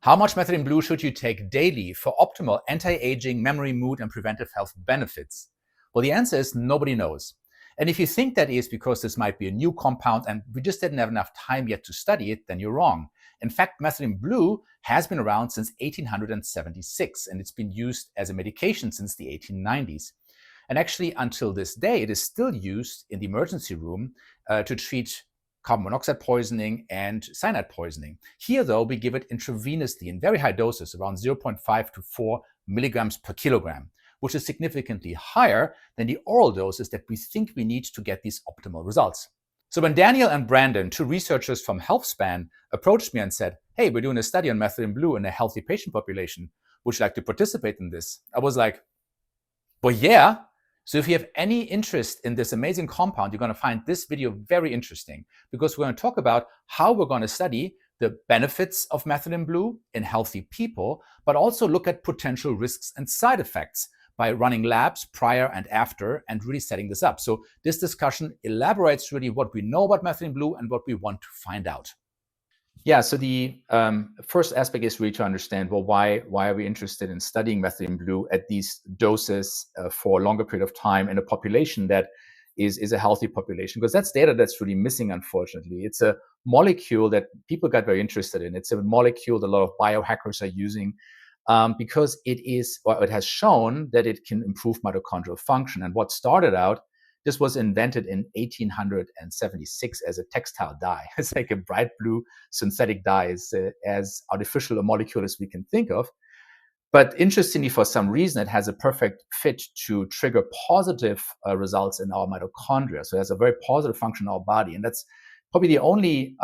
How much methylene blue should you take daily for optimal anti-aging, memory, mood, and preventive health benefits? Well, the answer is nobody knows. And if you think that is because this might be a new compound and we just didn't have enough time yet to study it, then you're wrong. In fact, methylene blue has been around since 1876, and it's been used as a medication since the 1890s. And actually, until this day, it is still used in the emergency room to treat carbon monoxide poisoning and cyanide poisoning. Here, though, we give it intravenously in very high doses, around 0.5 to 4 milligrams per kilogram, which is significantly higher than the oral doses that we think we need to get these optimal results. So when Daniel and Brandon, two researchers from Healthspan, approached me and said, "Hey, we're doing a study on methylene blue in a healthy patient population. Would you like to participate in this?" I was like, well, yeah. So if you have any interest in this amazing compound, you're going to find this video very interesting, because we're going to talk about how we're going to study the benefits of methylene blue in healthy people, but also look at potential risks and side effects by running labs prior and after and really setting this up. So this discussion elaborates really what we know about methylene blue and what we want to find out. Yeah, so the first aspect is really to understand, well, why are we interested in studying methylene blue at these doses for a longer period of time in a population that is a healthy population? Because that's data that's really missing, unfortunately. It's a molecule that people got very interested in. It's a molecule that a lot of biohackers are using because it has shown that it can improve mitochondrial function. And what started out, this was invented in 1876 as a textile dye. It's like a bright blue synthetic dye, as artificial a molecule as we can think of. But interestingly, for some reason, it has a perfect fit to trigger positive results in our mitochondria. So it has a very positive function in our body. And that's probably the only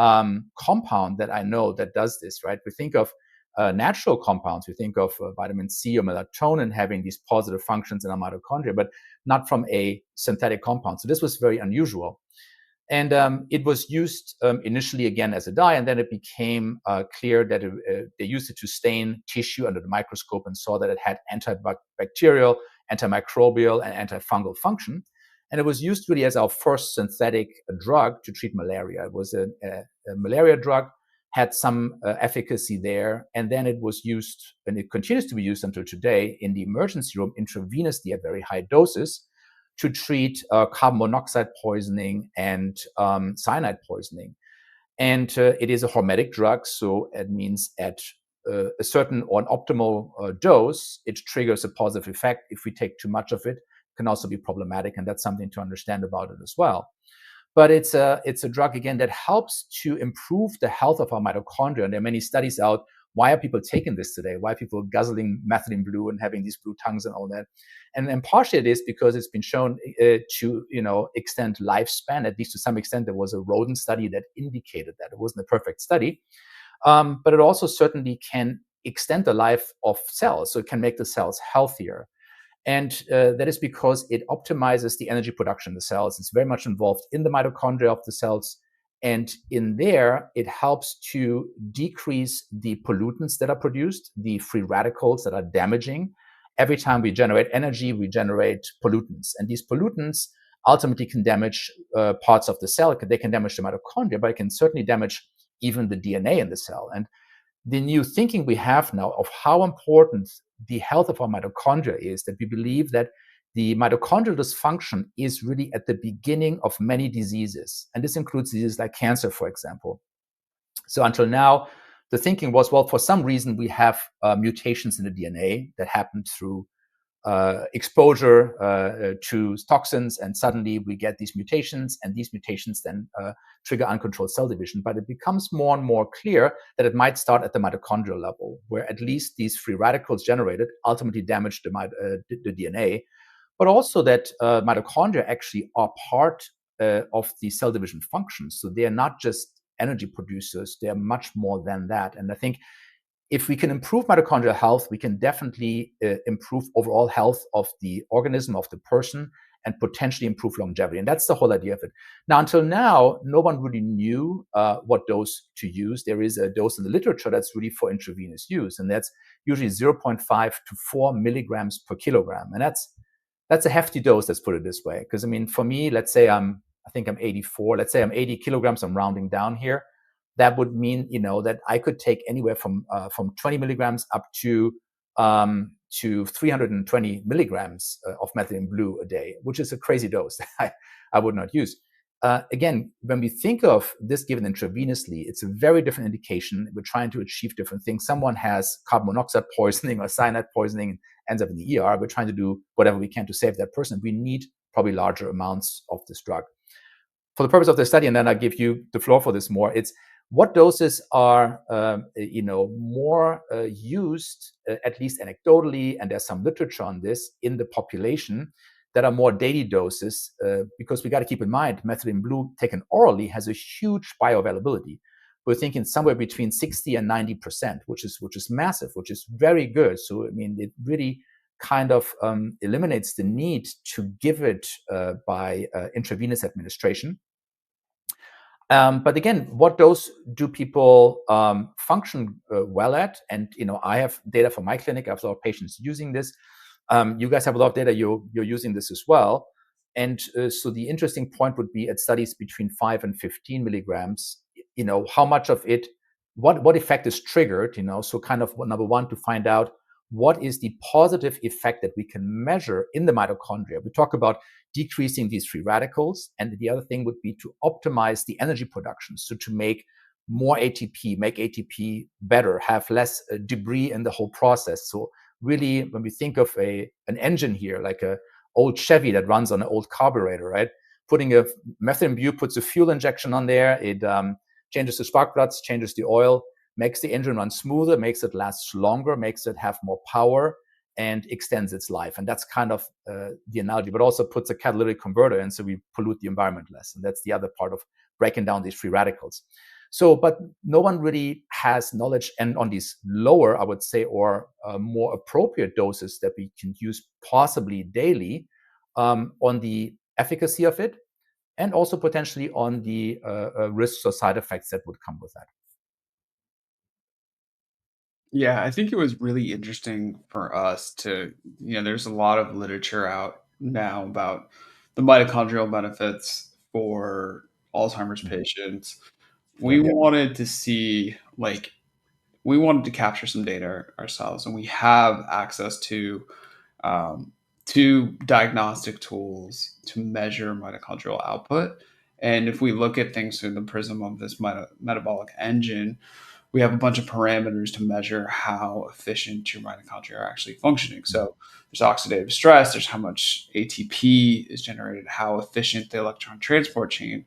compound that I know that does this, right? We think of natural compounds. We think of vitamin C or melatonin having these positive functions in our mitochondria, but not from a synthetic compound. So this was very unusual. And it was used initially again as a dye, and then it became clear that they used it to stain tissue under the microscope and saw that it had antibacterial, antimicrobial, and antifungal function. And it was used really as our first synthetic drug to treat malaria. It was a malaria drug, had some efficacy there, and then it was used, and it continues to be used until today, in the emergency room intravenously at very high doses to treat carbon monoxide poisoning and cyanide poisoning. And it is a hormetic drug, so it means at a certain or an optimal dose, it triggers a positive effect. If we take too much of it, it can also be problematic, and that's something to understand about it as well. But it's a drug, again, that helps to improve the health of our mitochondria. And there are many studies out. Why are people taking this today? Why are people guzzling methylene blue and having these blue tongues and all that? And partially it is because it's been shown to extend lifespan, at least to some extent. There was a rodent study that indicated that. It wasn't a perfect study. But it also certainly can extend the life of cells. So it can make the cells healthier. And that is because it optimizes the energy production in the cells. It's very much involved in the mitochondria of the cells. And in there, it helps to decrease the pollutants that are produced, the free radicals that are damaging. Every time we generate energy, we generate pollutants. And these pollutants ultimately can damage parts of the cell. They can damage the mitochondria, but it can certainly damage even the DNA in the cell. And the new thinking we have now of how important the health of our mitochondria is, that we believe that the mitochondrial dysfunction is really at the beginning of many diseases. And this includes diseases like cancer, for example. So until now, the thinking was, well, for some reason, we have mutations in the DNA that happen through exposure to toxins, and suddenly we get these mutations, and these mutations then trigger uncontrolled cell division. But it becomes more and more clear that it might start at the mitochondrial level, where at least these free radicals generated ultimately damage the DNA, but also that mitochondria actually are part of the cell division functions. So they are not just energy producers, they are much more than that. And I think if we can improve mitochondrial health, we can definitely improve overall health of the organism, of the person, and potentially improve longevity. And that's the whole idea of it. Now, until now, no one really knew what dose to use. There is a dose in the literature that's really for intravenous use, and that's usually 0.5 to 4 milligrams per kilogram. And that's a hefty dose, let's put it this way. Because, I mean, for me, let's say I think I'm 84. Let's say I'm 80 kilograms. I'm rounding down here. that would mean, that I could take anywhere from 20 milligrams up to 320 milligrams of methylene blue a day, which is a crazy dose that I would not use. Again, when we think of this given intravenously, it's a very different indication. We're trying to achieve different things. Someone has carbon monoxide poisoning or cyanide poisoning and ends up in the ER. We're trying to do whatever we can to save that person. We need probably larger amounts of this drug. For the purpose of the study, and then I give you the floor for this more, it's what doses are more used, at least anecdotally, and there's some literature on this in the population that are more daily doses, because we got to keep in mind methylene blue taken orally has a huge bioavailability. We're thinking somewhere between 60 and 90%, which is massive, which is very good. So I mean, it really kind of eliminates the need to give it by intravenous administration. But again, what dose do people function well at? And I have data from my clinic. I have a lot of patients using this. You guys have a lot of data. You're using this as well. And so the interesting point would be at studies between 5 and 15 milligrams, how much of it, what effect is triggered, so kind of number one, to find out what is the positive effect that we can measure in the mitochondria. We talk about decreasing these free radicals. And the other thing would be to optimize the energy production. So to make more ATP, make ATP better, have less debris in the whole process. So really, when we think of an engine here, like a old Chevy that runs on an old carburetor, right? Putting a methylene blue puts a fuel injection on there. It changes the spark plugs, changes the oil, makes the engine run smoother, makes it last longer, makes it have more power, and extends its life. And that's kind of the analogy, but also puts a catalytic converter in, so we pollute the environment less. And that's the other part of breaking down these free radicals. So, but no one really has knowledge and on these lower, I would say, or more appropriate doses that we can use possibly daily on the efficacy of it, and also potentially on the risks or side effects that would come with that. Yeah, I think it was really interesting for us to, there's a lot of literature out now about the mitochondrial benefits for Alzheimer's patients. We Sure. wanted to see, we wanted to capture some data ourselves, and we have access to diagnostic tools to measure mitochondrial output. And if we look at things through the prism of this metabolic engine, we have a bunch of parameters to measure how efficient your mitochondria are actually functioning. So there's oxidative stress, there's how much ATP is generated, how efficient the electron transport chain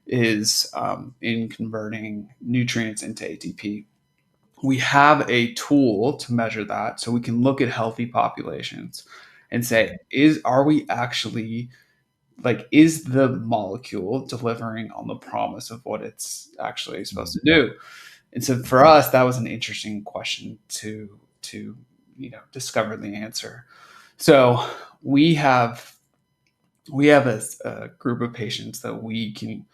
is in converting nutrients into ATP. We have a tool to measure that, so we can look at healthy populations and say, are we actually, is the molecule delivering on the promise of what it's actually supposed to do? And so for us, that was an interesting question to discover the answer. So we have a group of patients that we can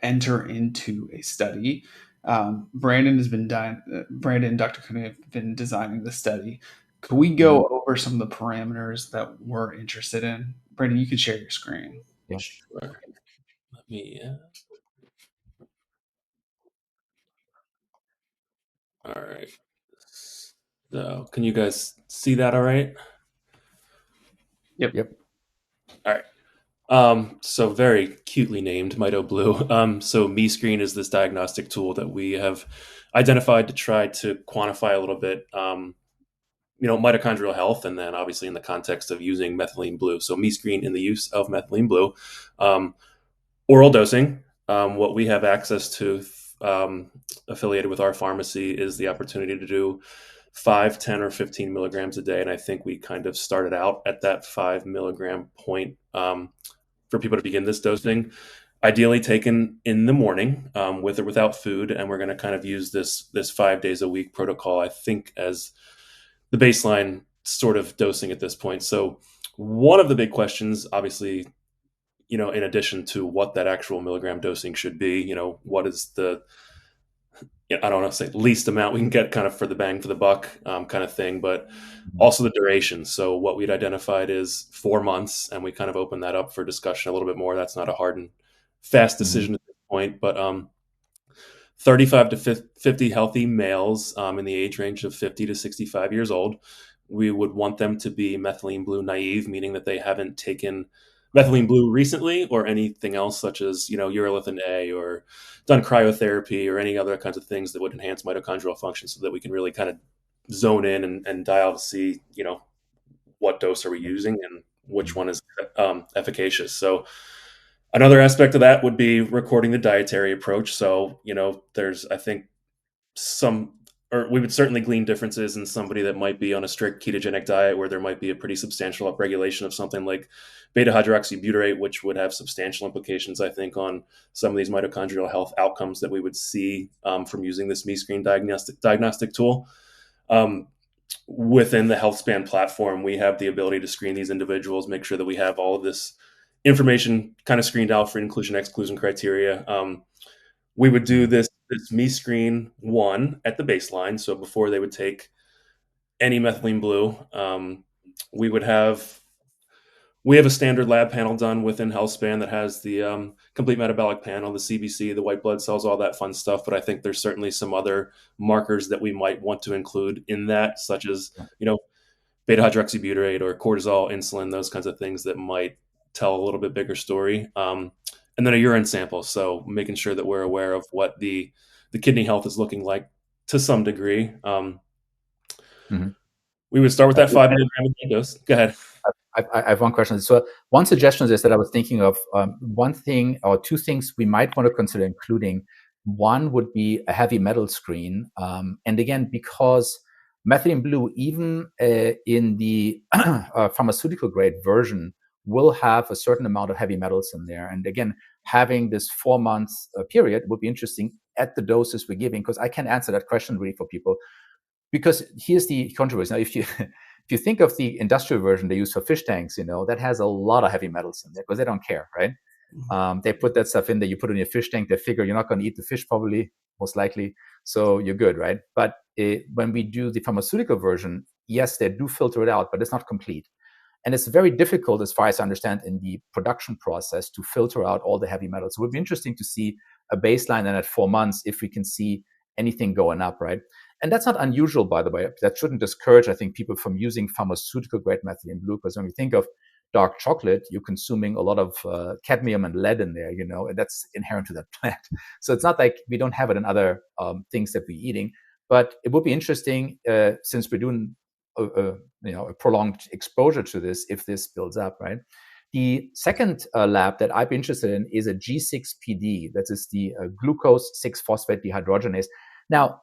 enter into a study. Brandon and Dr. Cooney have been designing the study. Could we go over some of the parameters that we're interested in? Brandon, you can share your screen. Yeah. Sure. Let me. All right. So, can you guys see that all right? Yep. All right. So very cutely named Mito Blue. So MeScreen is this diagnostic tool that we have identified to try to quantify a little bit, mitochondrial health, and then obviously in the context of using methylene blue. So MeScreen in the use of methylene blue, oral dosing. What we have access to, affiliated with our pharmacy, is the opportunity to do 5, 10, or 15 milligrams a day. And I think we kind of started out at that 5 milligram point for people to begin this dosing, ideally taken in the morning with or without food. And we're going to kind of use this 5 days a week protocol, I think, as the baseline sort of dosing at this point. So one of the big questions, obviously, in addition to what that actual milligram dosing should be, what is the, I don't want to say least amount we can get kind of for the bang for the buck kind of thing, but also the duration. So what we'd identified is 4 months, and we kind of opened that up for discussion a little bit more. That's not a hard and fast decision at this point, but 35 to 50 healthy males in the age range of 50 to 65 years old. We would want them to be methylene blue naive, meaning that they haven't taken methylene blue recently or anything else such as, urolithin A or done cryotherapy or any other kinds of things that would enhance mitochondrial function, so that we can really kind of zone in and dial to see, what dose are we using and which one is efficacious. So another aspect of that would be recording the dietary approach. So, there's, I think, or we would certainly glean differences in somebody that might be on a strict ketogenic diet, where there might be a pretty substantial upregulation of something like beta hydroxybutyrate, which would have substantial implications, I think, on some of these mitochondrial health outcomes that we would see from using this MeScreen diagnostic tool. Within the Healthspan platform, we have the ability to screen these individuals, make sure that we have all of this information kind of screened out for inclusion-exclusion criteria. We would do this MeScreen 1 at the baseline. So before they would take any methylene blue, we have a standard lab panel done within Healthspan that has the complete metabolic panel, the CBC, the white blood cells, all that fun stuff. But I think there's certainly some other markers that we might want to include in that, such as, beta hydroxybutyrate or cortisol, insulin, those kinds of things that might tell a little bit bigger story. And then a urine sample. So making sure that we're aware of what the kidney health is looking like to some degree. We would start with that 5 milligram dose. Go ahead. I have one question. So one suggestion is that I was thinking of one thing or two things we might want to consider including. One would be a heavy metal screen. And again, because methylene blue, even in the pharmaceutical grade version, will have a certain amount of heavy metals in there. And again, having this 4 months period would be interesting at the doses we're giving, because I can answer that question really for people. Because here's the controversy. Now, if you think of the industrial version they use for fish tanks, that has a lot of heavy metals in there because they don't care, right? They put that stuff in there, you put it in your fish tank, they figure you're not going to eat the fish probably, most likely, so you're good, right? But when we do the pharmaceutical version, yes, they do filter it out, but it's not complete. And it's very difficult, as far as I understand, in the production process to filter out all the heavy metals. So it would be interesting to see a baseline, and at 4 months, if we can see anything going up, right? And that's not unusual, by the way. That shouldn't discourage, I think, people from using pharmaceutical grade methylene blue, because when we think of dark chocolate, you're consuming a lot of cadmium and lead in there, and that's inherent to that plant. So it's not like we don't have it in other things that we're eating. But it would be interesting, since we're doing a prolonged exposure to this, if this builds up, right? The second lab that I'd be interested in is a G6PD. That is the glucose 6-phosphate dehydrogenase. Now,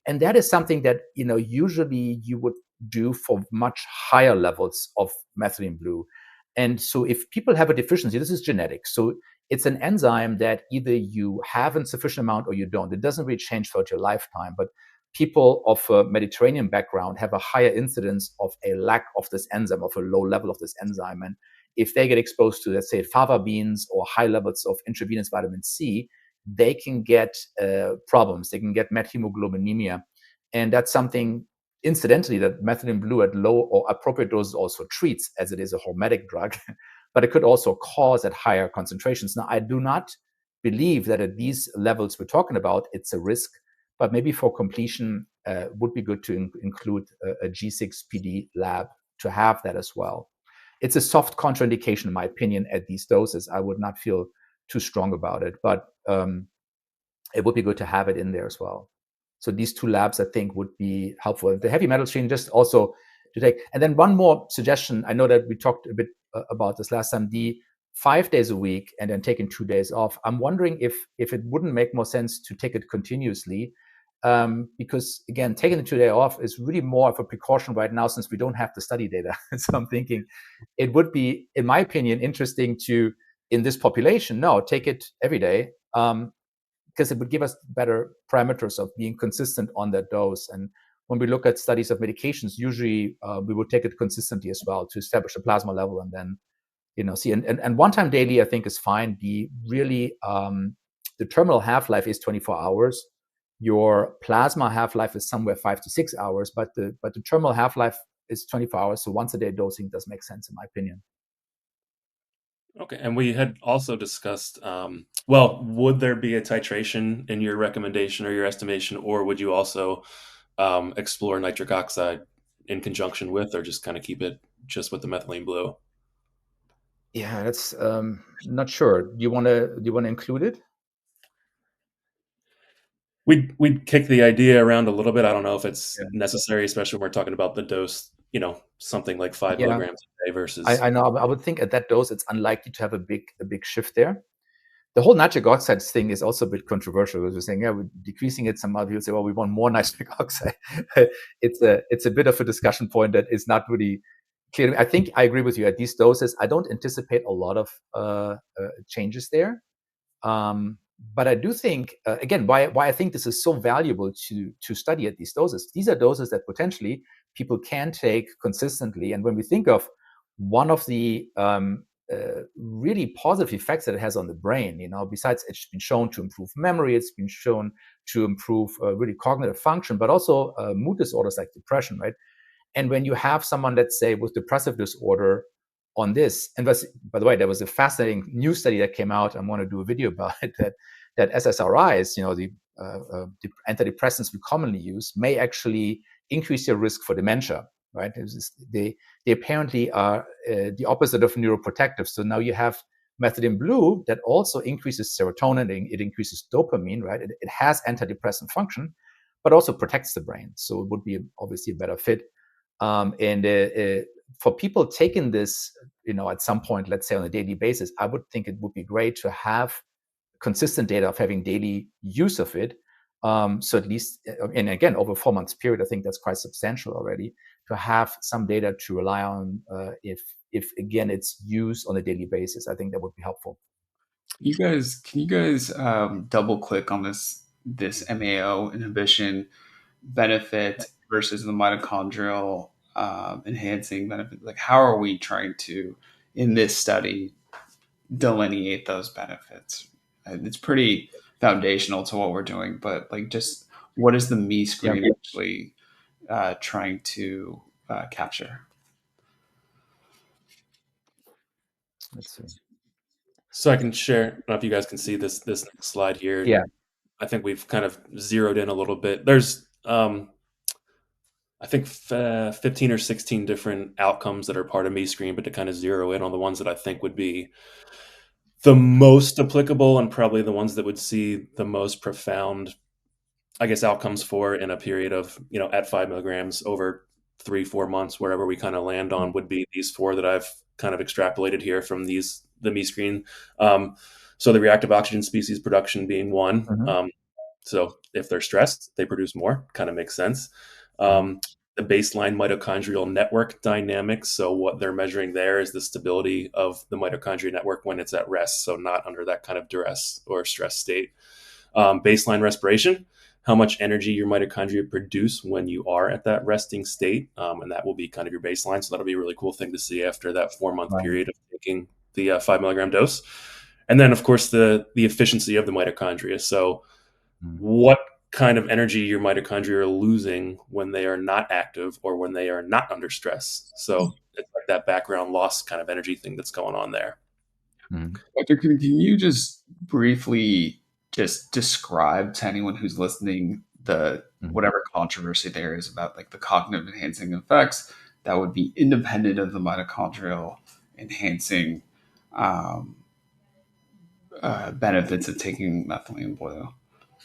and that is something that usually you would do for much higher levels of methylene blue. And so if people have a deficiency, this is genetic. So it's an enzyme that either you have in sufficient amount or you don't. It doesn't really change throughout your lifetime, but people of a Mediterranean background have a higher incidence of a lack of this enzyme, of a low level of this enzyme. And if they get exposed to, let's say, fava beans or high levels of intravenous vitamin C, they can get problems. They can get methemoglobinemia. And that's something, incidentally, that methylene blue at low or appropriate doses also treats, as it is a hormetic drug. But it could also cause at higher concentrations. Now, I do not believe that at these levels we're talking about, it's a risk. But maybe for completion, would be good to include a G6PD lab to have that as well. It's a soft contraindication, in my opinion, at these doses. I would not feel too strong about it, but it would be good to have it in there as well. So these two labs, I think, would be helpful. The heavy metal screen, just also to take. And then one more suggestion. I know that we talked a bit about this last time. The 5 days a week and then taking 2 days off. I'm wondering if it wouldn't make more sense to take it continuously. Because again, taking the 2 day off is really more of a precaution right now, since we don't have the study data. So I'm thinking it would be, in my opinion, interesting to, in this population, take it every day, because it would give us better parameters of being consistent on that dose. And when we look at studies of medications, usually we would take it consistently as well to establish a plasma level, and then see. And 1 time daily, I think, is fine. The really the terminal half-life is 24 hours. Your plasma half-life is somewhere 5 to 6 hours, but the terminal half-life is 24 hours. So once a day dosing does make sense, in my opinion. Okay, and we had also discussed, well, would there be a titration in your recommendation or your estimation, or would you also explore nitric oxide in conjunction with, or just kind of keep it just with the methylene blue? Yeah, that's not sure. Do you want to include it? We'd kick the idea around a little bit. I don't know if it's Yeah. necessary, especially when we're talking about the dose, something like 5 Yeah, milligrams a day versus. I know. I would think at that dose, it's unlikely to have a big shift there. The whole nitric oxide thing is also a bit controversial because we're saying, yeah, we're decreasing it. Some other people say, well, we want more nitric oxide. It's a bit of a discussion point that is not really clear. I think I agree with you. At these doses, I don't anticipate a lot of changes there. But I do think, again, why I think this is so valuable to study at these doses. These are doses that potentially people can take consistently. And when we think of one of the really positive effects that it has on the brain, besides it's been shown to improve memory, it's been shown to improve really cognitive function, but also mood disorders like depression, right? And when you have someone, let's say, with depressive disorder on this, and by the way, there was a fascinating new study that came out. I want to do a video about it. That SSRIs, the antidepressants we commonly use, may actually increase your risk for dementia. Right? They apparently are the opposite of neuroprotective. So now you have methylene blue that also increases serotonin. It increases dopamine. Right? It has antidepressant function, but also protects the brain. So it would be obviously a better fit. And for people taking this, at some point, let's say on a daily basis, I would think it would be great to have consistent data of having daily use of it. So at least, and again, over a 4 months period, I think that's quite substantial already to have some data to rely on. If again, it's used on a daily basis, I think that would be helpful. Can you guys double click on this MAO inhibition benefit versus the mitochondrial enhancing benefit? Like, how are we trying to, in this study, delineate those benefits? It's pretty foundational to what we're doing, but like, just what is the me screen actually trying to capture? Let's see. So I can share. I don't know if you guys can see this next slide here. Yeah. I think we've kind of zeroed in a little bit. There's I think 15 or 16 different outcomes that are part of me screen, but to kind of zero in on the ones that I think would be the most applicable and probably the ones that would see the most profound, I guess, outcomes for in a period of, at 5 milligrams over 3-4 months, wherever we kind of land on, would be these 4 that I've kind of extrapolated here from the me screen. So the reactive oxygen species production being one. Mm-hmm. So if they're stressed, they produce more. Kind of makes sense. The baseline mitochondrial network dynamics. So what they're measuring there is the stability of the mitochondria network when it's at rest. So not under that kind of duress or stress state. Baseline respiration, how much energy your mitochondria produce when you are at that resting state. And that will be kind of your baseline. So that'll be a really cool thing to see after that 4-month period of taking the 5 milligram dose. And then, of course, the efficiency of the mitochondria. So what kind of energy your mitochondria are losing when they are not active or when they are not under stress. So it's like that background loss kind of energy thing that's going on there. Dr. Kuhn, can you just briefly just describe to anyone who's listening the whatever controversy there is about like the cognitive enhancing effects that would be independent of the mitochondrial enhancing benefits of taking methylene blue?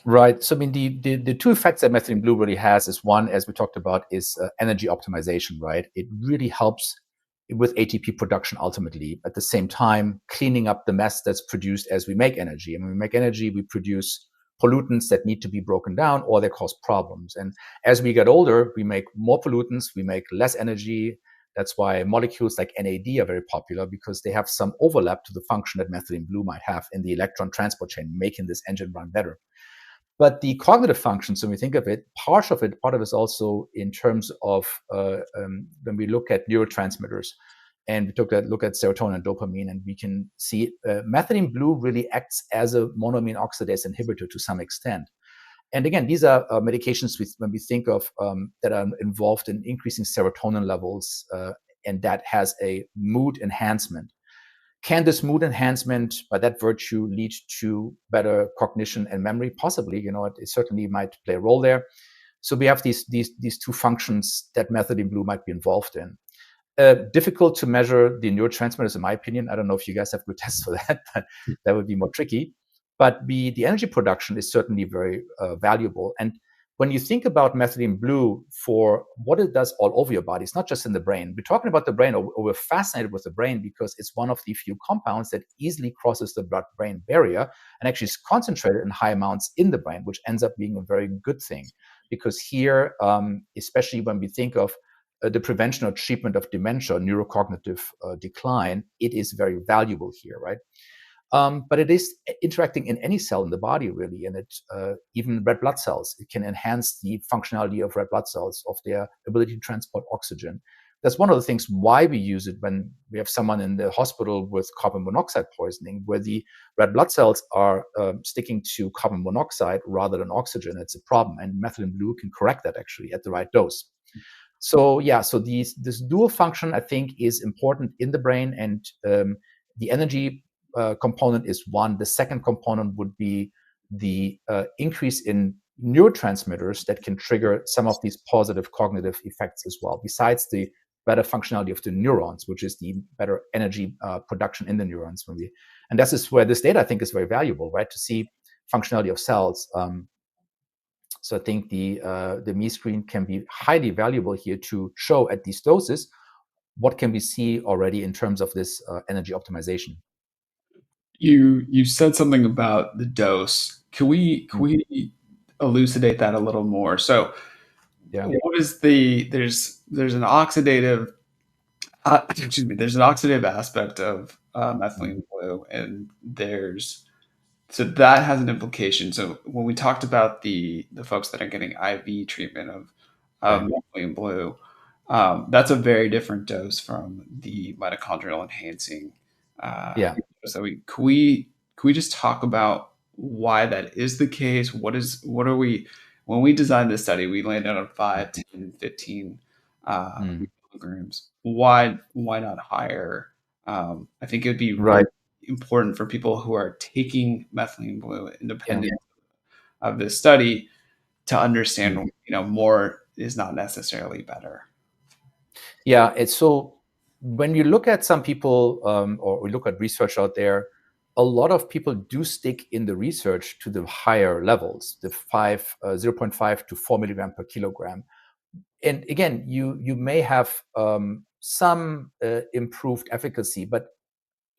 Right. So, I mean, the 2 effects that methylene blue really has is one, as we talked about, is energy optimization, right? It really helps with ATP production ultimately. At the same time, cleaning up the mess that's produced as we make energy. And when we make energy, we produce pollutants that need to be broken down or they cause problems. And as we get older, we make more pollutants, we make less energy. That's why molecules like NAD are very popular because they have some overlap to the function that methylene blue might have in the electron transport chain, making this engine run better. But the cognitive functions, when we think of it, part of it is also in terms of when we look at neurotransmitters and we look at serotonin and dopamine, and we can see methylene blue really acts as a monoamine oxidase inhibitor to some extent. And again, these are medications when we think of that are involved in increasing serotonin levels, and that has a mood enhancement. Can this mood enhancement, by that virtue, lead to better cognition and memory? Possibly, it certainly might play a role there. So we have these two functions that Methylene Blue might be involved in. Difficult to measure the neurotransmitters, in my opinion. I don't know if you guys have good tests for that, but that would be more tricky. But the energy production is certainly very valuable. And when you think about Methylene Blue for what it does all over your body, it's not just in the brain. We're talking about the brain, or we're fascinated with the brain because it's one of the few compounds that easily crosses the blood-brain barrier and actually is concentrated in high amounts in the brain, which ends up being a very good thing. Because here, especially when we think of the prevention or treatment of dementia, neurocognitive decline, it is very valuable here, right? But it is interacting in any cell in the body, really, and it even red blood cells. It can enhance the functionality of red blood cells, of their ability to transport oxygen. That's one of the things why we use it when we have someone in the hospital with carbon monoxide poisoning, where the red blood cells are sticking to carbon monoxide rather than oxygen. It's a problem, and Methylene Blue can correct that actually at the right dose. So this dual function, I think, is important in the brain, and the energy component is one. The second component would be the increase in neurotransmitters that can trigger some of these positive cognitive effects as well, besides the better functionality of the neurons, which is the better energy production in the neurons. And this is where this data, I think, is very valuable, right? To see functionality of cells. So I think the Me screen can be highly valuable here to show at these doses what can we see already in terms of this energy optimization. You said something about the dose. Can we elucidate that a little more? So, what is there's an oxidative there's an oxidative aspect of methylene blue, and so that has an implication. So when we talked about the folks that are getting IV treatment of methylene blue, that's a very different dose from the mitochondrial enhancing. So can we just talk about why that is the case? What are we, when we designed this study, we landed on 5, 10, 15 milligrams. Why not higher? I think it would be really important for people who are taking methylene blue independent of this study to understand, more is not necessarily better. Yeah, it's so when you look at some people or we look at research out there, a lot of people do stick in the research to the higher levels, the 0.5 to 4 milligram per kilogram. And again, you may have some improved efficacy, but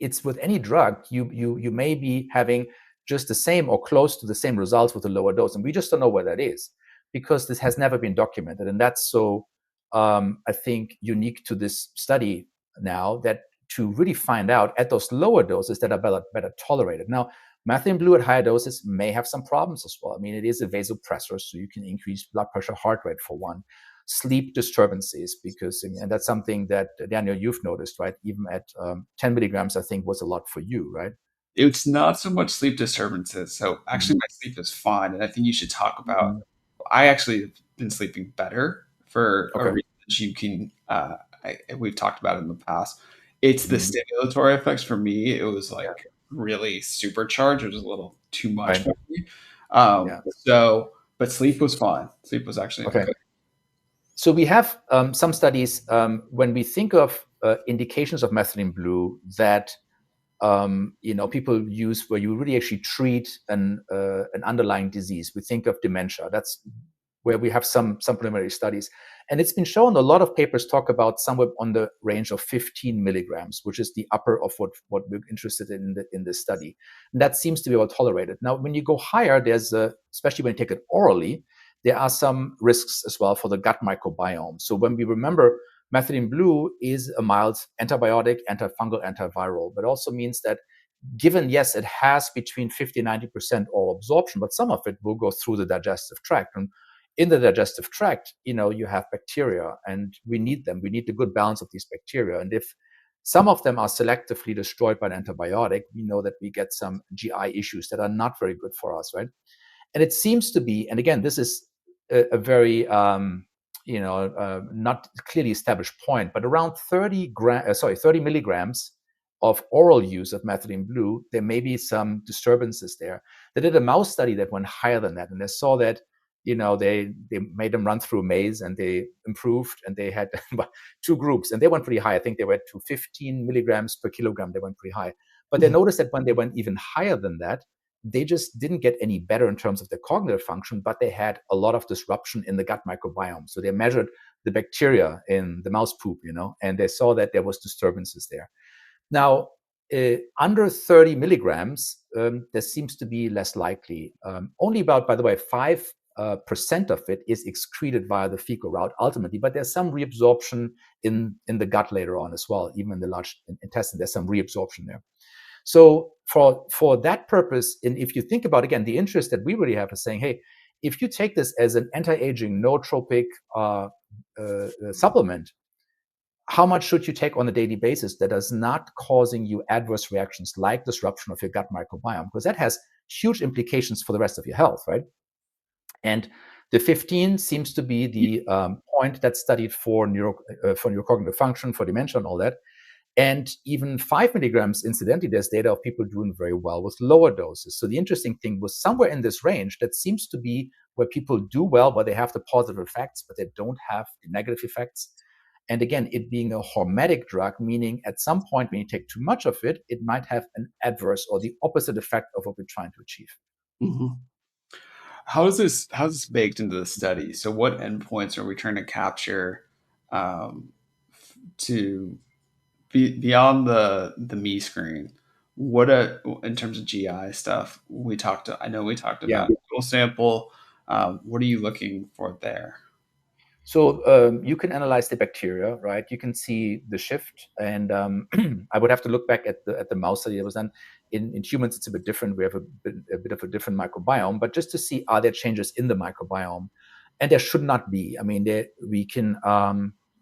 it's with any drug, you may be having just the same or close to the same results with a lower dose. And we just don't know where that is because this has never been documented. And that's so, I think, unique to this study now, that to really find out at those lower doses that are better tolerated. Now, methylene blue at higher doses may have some problems as well. I mean, it is a vasopressor, so you can increase blood pressure, heart rate for one. Sleep disturbances, because, and that's something that, Daniel, you've noticed, right? Even at 10 milligrams, I think was a lot for you, right? It's not so much sleep disturbances. So actually, my sleep is fine, and I think you should talk about. I actually have been sleeping better for a reason that you can. We've talked about it in the past. It's the stimulatory effects for me. It was like really supercharged. It was a little too much for me. So, but sleep was fine. Sleep was actually okay. So we have some studies when we think of indications of methylene blue that people use where you really actually treat an underlying disease. We think of dementia. That's where we have some preliminary studies. And it's been shown, a lot of papers talk about somewhere on the range of 15 milligrams, which is the upper of what we're interested in this study. And that seems to be well tolerated. Now, when you go higher, there's especially when you take it orally, there are some risks as well for the gut microbiome. So when we remember, methylene blue is a mild antibiotic, antifungal, antiviral, but also means that given, yes, it has between 50 and 90% oral absorption, but some of it will go through the digestive tract. And in the digestive tract, you have bacteria, and we need them. We need the good balance of these bacteria. And if some of them are selectively destroyed by an antibiotic, we know that we get some GI issues that are not very good for us, right? And it seems to be, and again, this is a very not clearly established point, but around 30 milligrams of oral use of methylene blue, there may be some disturbances there. They did a mouse study that went higher than that, and they saw that, they made them run through a maze, and they improved, and they had two groups, and they went pretty high. I think they went to 15 milligrams per kilogram. They went pretty high. But they noticed that when they went even higher than that, they just didn't get any better in terms of their cognitive function, but they had a lot of disruption in the gut microbiome. So they measured the bacteria in the mouse poop, and they saw that there was disturbances there. Now, under 30 milligrams, there seems to be less likely. Only about, by the way, 5% of it is excreted via the fecal route ultimately, but there's some reabsorption in the gut later on as well. Even in the large intestine, there's some reabsorption there. So for that purpose, and if you think about, again, the interest that we really have is saying, hey, if you take this as an anti-aging nootropic supplement, how much should you take on a daily basis that is not causing you adverse reactions like disruption of your gut microbiome? Because that has huge implications for the rest of your health, right? And the 15 seems to be the point that's studied for neurocognitive function, for dementia and all that. And even 5 milligrams, incidentally, there's data of people doing very well with lower doses. So the interesting thing was somewhere in this range that seems to be where people do well, where they have the positive effects, but they don't have the negative effects. And again, it being a hormetic drug, meaning at some point when you take too much of it, it might have an adverse or the opposite effect of what we're trying to achieve. Mm-hmm. How is this baked into the study? So what endpoints are we trying to capture to be beyond the me screen? What in terms of GI stuff I know we talked about stool sample. What are you looking for there? So you can analyze the bacteria, right? You can see the shift, and I would have to look back at the mouse study that was done. In humans, it's a bit different. We have a bit of a different microbiome, but just to see, are there changes in the microbiome? And there should not be. I mean, we can,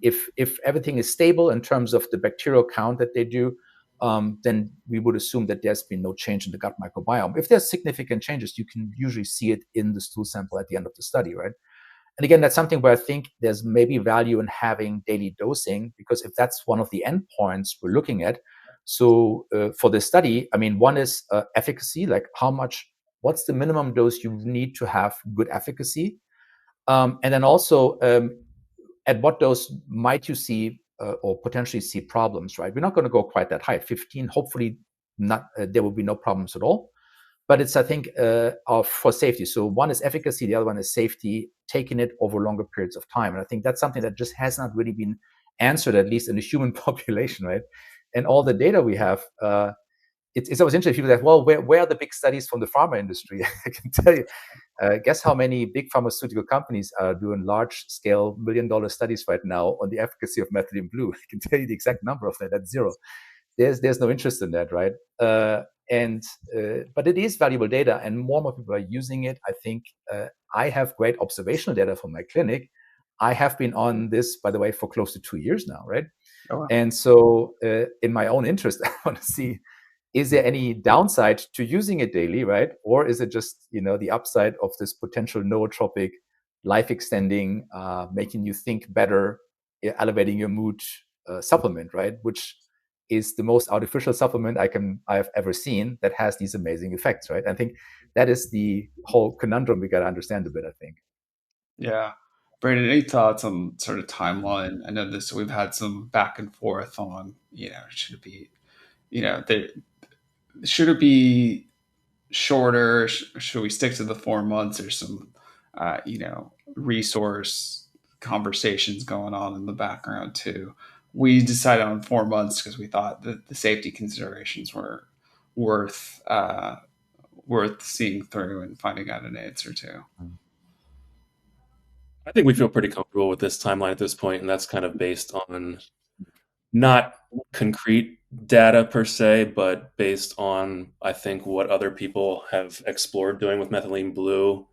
if everything is stable in terms of the bacterial count that they do, then we would assume that there's been no change in the gut microbiome. If there's significant changes, you can usually see it in the stool sample at the end of the study, right? And again, that's something where I think there's maybe value in having daily dosing, because if that's one of the endpoints we're looking at. So for this study, I mean, one is efficacy, like what's the minimum dose you need to have good efficacy? And then also, at what dose might you see or potentially see problems, right? We're not going to go quite that high. 15, hopefully not. There will be no problems at all. But it's, I think, for safety. So one is efficacy, the other one is safety, taking it over longer periods of time. And I think that's something that just has not really been answered, at least in the human population, right? And all the data we have, it's always interesting. People say, well, where are the big studies from the pharma industry? I can tell you, guess how many big pharmaceutical companies are doing large-scale $1 million studies right now on the efficacy of methylene blue? I can tell you the exact number of that. That's zero. There's no interest in that, right? But it is valuable data, and more people are using it. I think I have great observational data from my clinic. I have been on this, by the way, for close to 2 years now, right? Oh, wow. And so in my own interest, I want to see, is there any downside to using it daily, right? Or is it just, the upside of this potential nootropic, life-extending, making you think better, elevating your mood supplement, right? Which is the most artificial supplement I have ever seen that has these amazing effects, right? I think that is the whole conundrum we got to understand a bit, I think. Yeah. Brandon, any thoughts on sort of timeline? I know we've had some back and forth on, should it be, should it be shorter? Should we stick to the 4 months? There's some, resource conversations going on in the background too. We decided on 4 months because we thought that the safety considerations were worth seeing through and finding out an answer to. I think we feel pretty comfortable with this timeline at this point, and that's kind of based on not concrete data per se, but based on, I think, what other people have explored doing with methylene blue,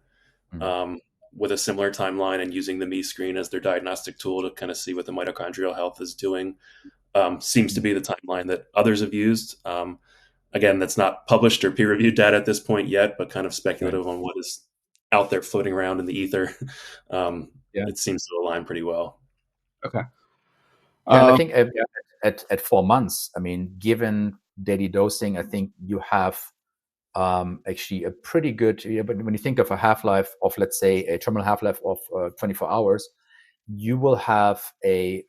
with a similar timeline, and using the me screen as their diagnostic tool to kind of see what the mitochondrial health is doing. Seems to be the timeline that others have used. Again, that's not published or peer-reviewed data at this point yet, but kind of speculative on what is out there floating around in the ether. It seems to align pretty well. Okay. Yeah, and I think at 4 months, I mean, given daily dosing, I think you have actually a pretty good, but when you think of a half-life of, let's say, a terminal half-life of 24 hours, you will have a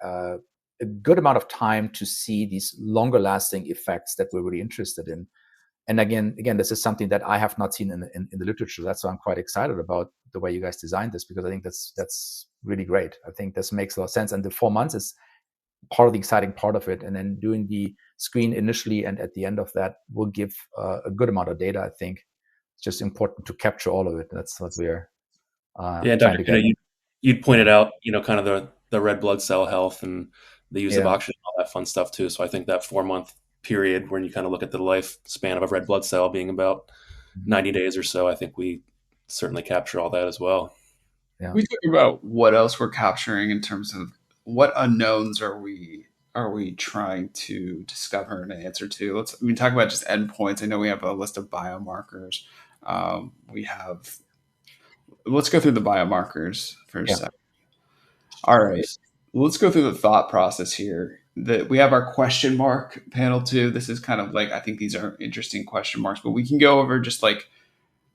good amount of time to see these longer lasting effects that we're really interested in. And again, this is something that I have not seen in the literature. That's why I'm quite excited about the way you guys designed this, because I think that's really great. I think this makes a lot of sense. And the 4 months is part of the exciting part of it. And then doing the screen initially and at the end of that will give a good amount of data. I think it's just important to capture all of it. That's what we're Yeah, trying Dr. to get. You'd pointed out, kind of the red blood cell health and the use of oxygen, all that fun stuff too. So I think that 4-month period when you kind of look at the lifespan of a red blood cell being about 90 days or so, I think we certainly capture all that as well. Yeah. We talk about what else we're capturing in terms of what unknowns are we trying to discover an answer to. Let's talk about just endpoints. I know we have a list of biomarkers. Let's go through the biomarkers for a second. All right. Let's go through the thought process here. We have our question mark panel too. This is kind of like, I think these are interesting question marks, but we can go over just like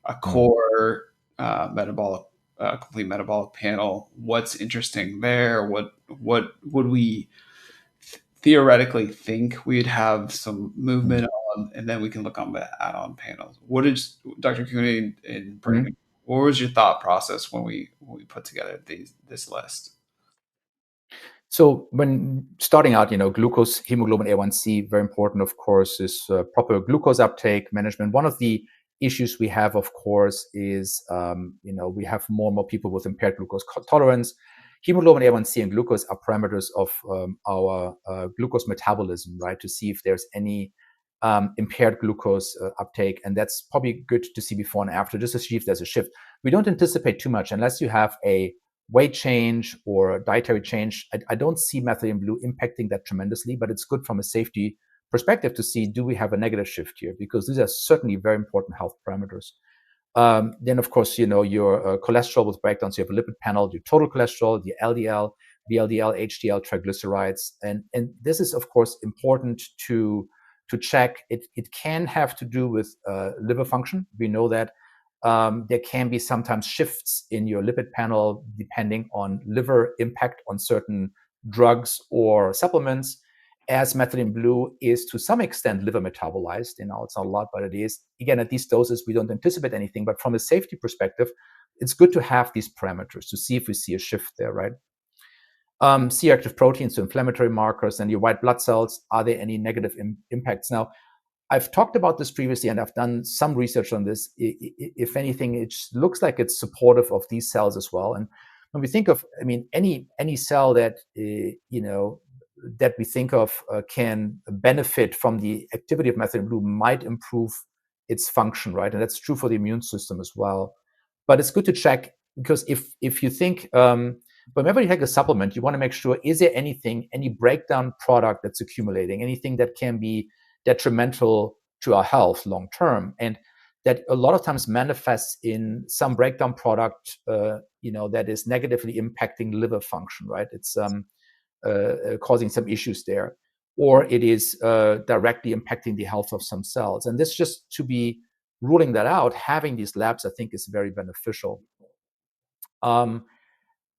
a core complete metabolic panel. What's interesting there? What would we theoretically think we'd have some movement on? And then we can look on the add-on panels. What is, Dr. Cooney and Brandon, what was your thought process when we put together this list? So when starting out, glucose, hemoglobin A1C, very important, of course, is proper glucose uptake management. One of the issues we have, of course, is, we have more and more people with impaired glucose tolerance. Hemoglobin A1C and glucose are parameters of our glucose metabolism, right? To see if there's any impaired glucose uptake. And that's probably good to see before and after, just to see if there's a shift. We don't anticipate too much unless you have a weight change or dietary change. I don't see Methylene Blue impacting that tremendously, but it's good from a safety perspective to see, do we have a negative shift here? Because these are certainly very important health parameters. Then, of course, your cholesterol with breakdowns. You have a lipid panel, your total cholesterol, the LDL, VLDL, HDL, triglycerides. And this is, of course, important to check. It can have to do with liver function. We know that there can be sometimes shifts in your lipid panel depending on liver impact on certain drugs or supplements, as Methylene Blue is to some extent liver metabolized. It's not a lot, but it is. Again, at these doses, we don't anticipate anything, but from a safety perspective, it's good to have these parameters to see if we see a shift there, right? C-reactive proteins, so inflammatory markers, and your white blood cells, are there any negative impacts? Now, I've talked about this previously, and I've done some research on this. If anything, it looks like it's supportive of these cells as well. And when we think of, any cell that that we think of can benefit from the activity of Methylene Blue might improve its function, right? And that's true for the immune system as well. But it's good to check, because if you think, whenever you take a supplement, you want to make sure, is there any breakdown product that's accumulating, anything that can be detrimental to our health long term, and that a lot of times manifests in some breakdown product, that is negatively impacting liver function, right? It's causing some issues there, or it is directly impacting the health of some cells. And this, just to be ruling that out, having these labs, I think, is very beneficial.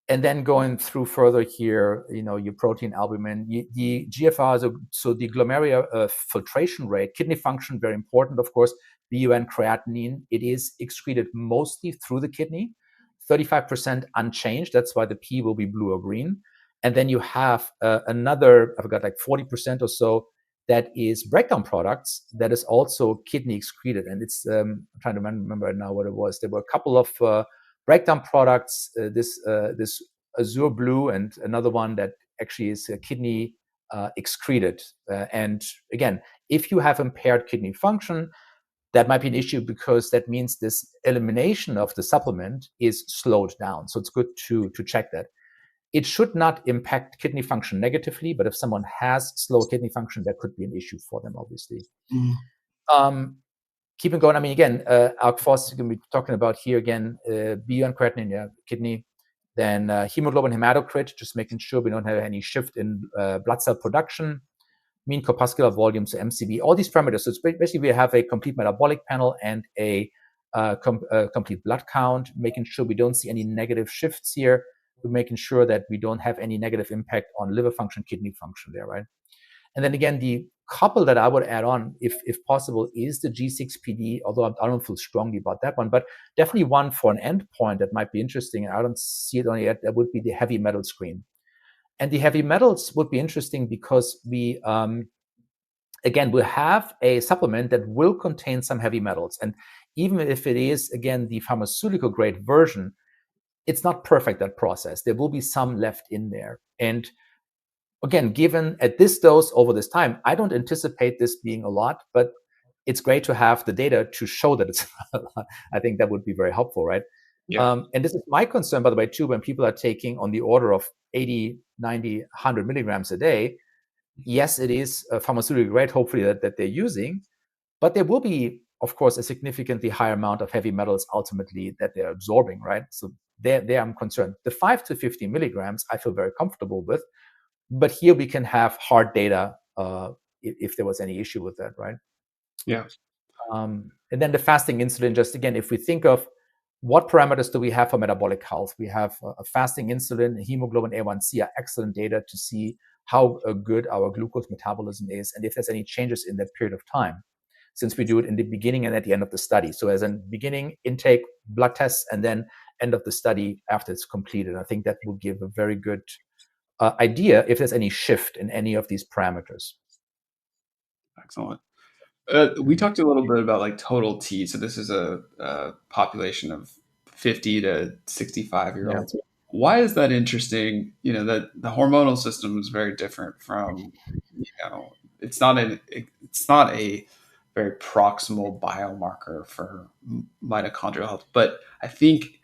And then going through further here, your protein albumin, the GFR, so the glomerular filtration rate, kidney function, very important, of course. BUN creatinine, it is excreted mostly through the kidney, 35% unchanged. That's why the P will be blue or green. And then you have another, I forgot, like 40% or so, that is breakdown products that is also kidney excreted. And it's, I'm trying to remember now what it was. There were a couple of breakdown products, this azure blue, and another one that actually is kidney excreted. And again, if you have impaired kidney function, that might be an issue, because that means this elimination of the supplement is slowed down. So it's good to check that. It should not impact kidney function negatively, but if someone has slow kidney function, that could be an issue for them, obviously. Keeping going, again, ALK-phos, we're going to be talking about here again, BUN creatinine, kidney, then hemoglobin hematocrit, just making sure we don't have any shift in blood cell production, mean corpuscular volume, so MCV, all these parameters. So it's basically we have a complete metabolic panel and a complete blood count, making sure we don't see any negative shifts here. We're making sure that we don't have any negative impact on liver function, kidney function there, right? And then again, the couple that I would add on, if possible, is the G6PD, although I don't feel strongly about that one, but definitely one for an endpoint that might be interesting, and I don't see it on yet, that would be the heavy metal screen. And the heavy metals would be interesting because we, again, we'll have a supplement that will contain some heavy metals. And even if it is, again, the pharmaceutical grade version, it's not perfect, that process. There will be some left in there. And again, given at this dose over this time, I don't anticipate this being a lot, but it's great to have the data to show that it's a lot. I think that would be very helpful, right? Yeah. And this is my concern, by the way, too, when people are taking on the order of 80, 90, 100 milligrams a day. Yes, it is a pharmaceutical grade, hopefully, that they're using, but there will be, of course, a significantly higher amount of heavy metals ultimately that they're absorbing, right? So there I'm concerned. The 5 to 50 milligrams, I feel very comfortable with, but here we can have hard data if there was any issue with that, right? Yeah. And then the fasting insulin, just again, if we think of what parameters do we have for metabolic health, we have a fasting insulin, hemoglobin A1C are excellent data to see how good our glucose metabolism is and if there's any changes in that period of time, since we do it in the beginning and at the end of the study. So as a beginning intake, blood tests, and then end of the study after it's completed. I think that will give a very good idea if there's any shift in any of these parameters. Excellent. We talked a little bit about like total T. So this is a population of 50 to 65-year-olds. Yeah. Why is that interesting? You know, that the hormonal system is very different from, it's not a very proximal biomarker for mitochondrial health. But I think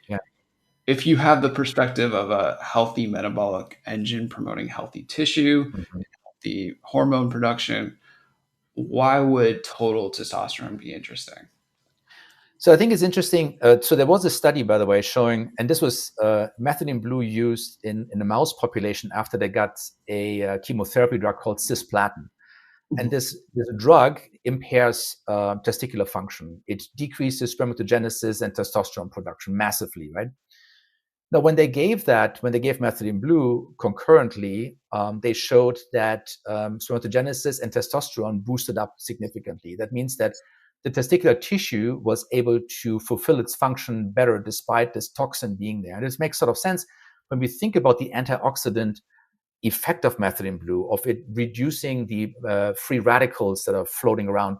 if you have the perspective of a healthy metabolic engine promoting healthy tissue, the hormone production, why would total testosterone be interesting? So I think it's interesting. So there was a study, by the way, showing, and this was methylene blue used in a mouse population after they got a chemotherapy drug called cisplatin. And this drug impairs testicular function. It decreases spermatogenesis and testosterone production massively, right? Now, when they gave methylene blue concurrently, they showed that spermatogenesis and testosterone boosted up significantly. That means that the testicular tissue was able to fulfill its function better despite this toxin being there. And this makes sort of sense when we think about the antioxidant effect of methylene blue, of it reducing the free radicals that are floating around,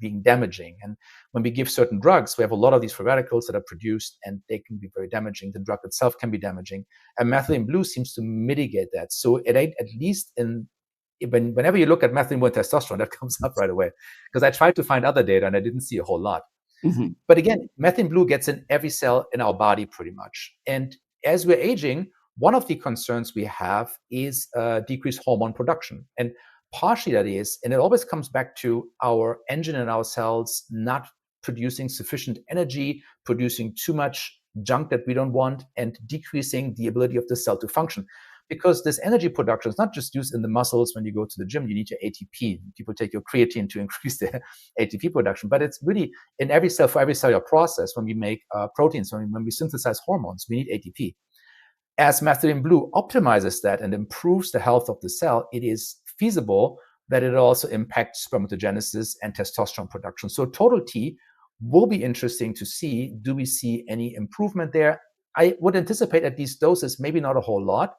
being damaging. And when we give certain drugs, we have a lot of these free radicals that are produced and they can be very damaging. The drug itself can be damaging. And methylene blue seems to mitigate that. So at least whenever you look at methylene blue and testosterone, that comes up right away. Because I tried to find other data and I didn't see a whole lot. Mm-hmm. But again, methylene blue gets in every cell in our body pretty much. And as we're aging, one of the concerns we have is decreased hormone production. And partially that is, and it always comes back to our engine in our cells not producing sufficient energy, producing too much junk that we don't want, and decreasing the ability of the cell to function. Because this energy production is not just used in the muscles. When you go to the gym, you need your ATP. People take your creatine to increase their ATP production. But it's really in every cell, for every cellular process, when we make proteins, when we synthesize hormones, we need ATP. As methylene blue optimizes that and improves the health of the cell, it is feasible that it also impacts spermatogenesis and testosterone production. So total T will be interesting to see. Do we see any improvement there? I would anticipate at these doses, maybe not a whole lot,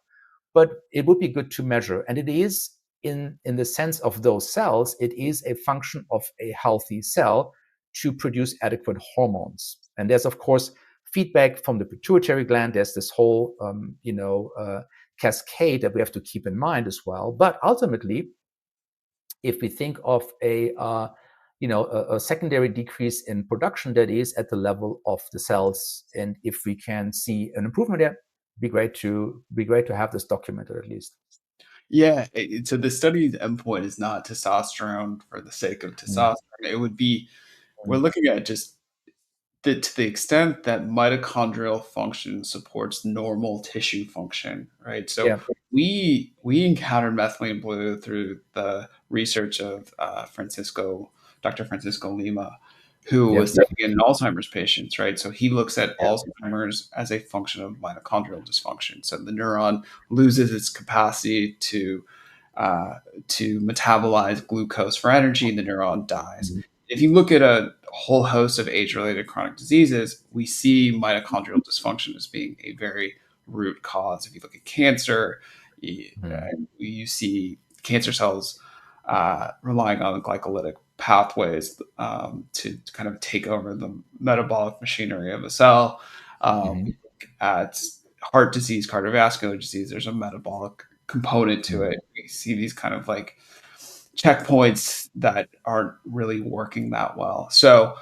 but it would be good to measure. And it is, in the sense of those cells, it is a function of a healthy cell to produce adequate hormones. And there's, of course, feedback from the pituitary gland. There's this whole, cascade that we have to keep in mind as well. But ultimately, if we think of a secondary decrease in production that is at the level of the cells, and if we can see an improvement there, be great to have this documented at least. Yeah. So the study's endpoint is not testosterone for the sake of testosterone. It would be, we're looking at just to the extent that mitochondrial function supports normal tissue function, right? So we encountered methylene blue through the research of Dr. Francisco Lima, who Yep. was studying in Alzheimer's patients, right? So he looks at Yep. Alzheimer's as a function of mitochondrial dysfunction. So the neuron loses its capacity to metabolize glucose for energy, and the neuron dies. Mhm. If you look at a whole host of age-related chronic diseases, we see mitochondrial dysfunction as being a very root cause. If you look at cancer, you see cancer cells relying on glycolytic pathways to kind of take over the metabolic machinery of a cell. Mhm. At heart disease, cardiovascular disease, there's a metabolic component to it. We see these kind of like checkpoints that aren't really working that well. So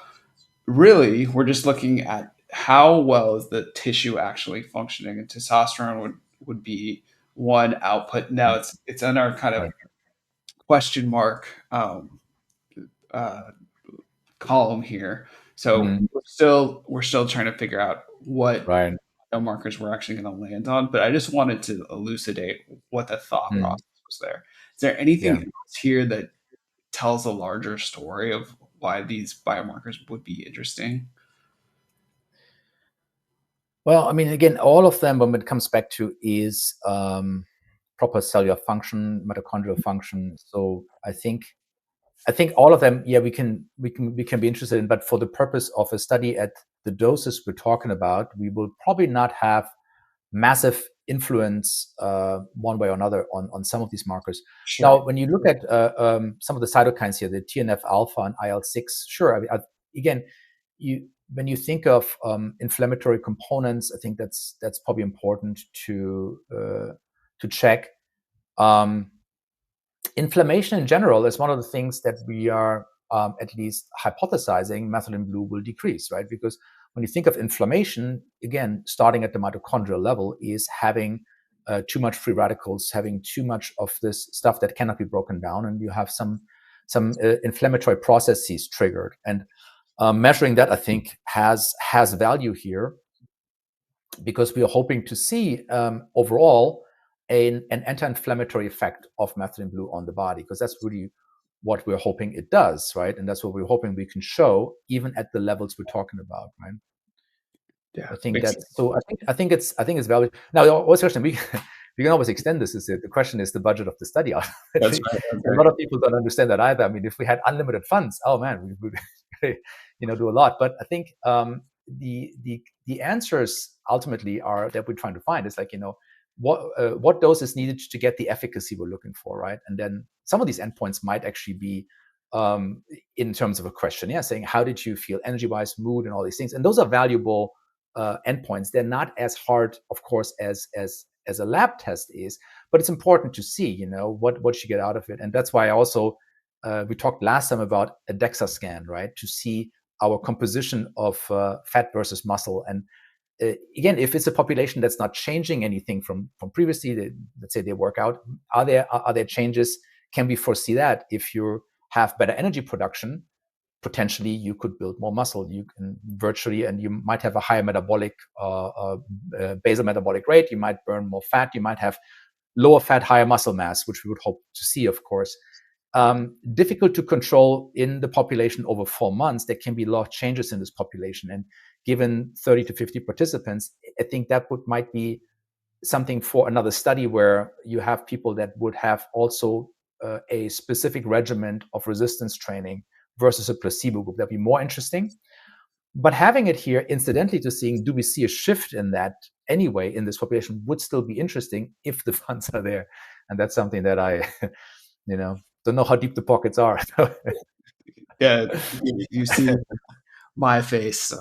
really, we're just looking at how well is the tissue actually functioning, and testosterone would be one output. Now it's in our kind of Right. question mark uh, column here. So Mhm. we're still trying to figure out what Right. biomarkers we're actually going to land on. But I just wanted to elucidate what the thought Mhm. process was there. Is there anything Yeah. else here that tells a larger story of why these biomarkers would be interesting? Well, I mean, again, all of them, when it comes back to is proper cellular function, mitochondrial function. So I think all of them, yeah, we can be interested in, but for the purpose of a study at the doses we're talking about, we will probably not have massive influence one way or another on some of these markers. Sure. Now, when you look at some of the cytokines here, the TNF alpha and IL-6, sure. I mean, again, when you think of inflammatory components, I think that's probably important to check. Inflammation in general is one of the things that we are at least hypothesizing methylene blue will decrease, right? Because when you think of inflammation, again, starting at the mitochondrial level, is having too much free radicals, having too much of this stuff that cannot be broken down, and you have some inflammatory processes triggered. And measuring that, I think, has value here, because we are hoping to see overall an anti-inflammatory effect of methylene blue on the body, because that's really what we're hoping it does, right? And that's what we're hoping we can show even at the levels we're talking about, right? Yeah, I think makes that's so. I think it's valid. Now, what's the question? We can always extend this. Is it? The question is the budget of the study. That's Ultimately, right. That's a right. lot of people don't understand that either. I mean, if we had unlimited funds, oh man, we would, do a lot. But I think the answers ultimately are that we're trying to find is like, what dose is needed to get the efficacy we're looking for, right? And then some of these endpoints might actually be in terms of a questionnaire saying how did you feel energy-wise, mood, and all these things, and those are valuable endpoints. They're not as hard, of course, as a lab test is, but it's important to see, what you get out of it. And that's why I also we talked last time about a DEXA scan, right, to see our composition of fat versus muscle. And again, if it's a population that's not changing anything from previously, let's say they work out, are there changes? Can we foresee that if you have better energy production? Potentially you could build more muscle, you can virtually, and you might have a higher metabolic basal metabolic rate, you might burn more fat, you might have lower fat, higher muscle mass, which we would hope to see, of course. Difficult to control in the population over 4 months. There can be a lot of changes in this population, and given 30 to 50 participants, I think that might be something for another study where you have people that would have also a specific regimen of resistance training versus a placebo group. That'd be more interesting. But having it here, incidentally, to seeing do we see a shift in that anyway in this population would still be interesting if the funds are there. And that's something that I, don't know how deep the pockets are. Yeah, you see my face,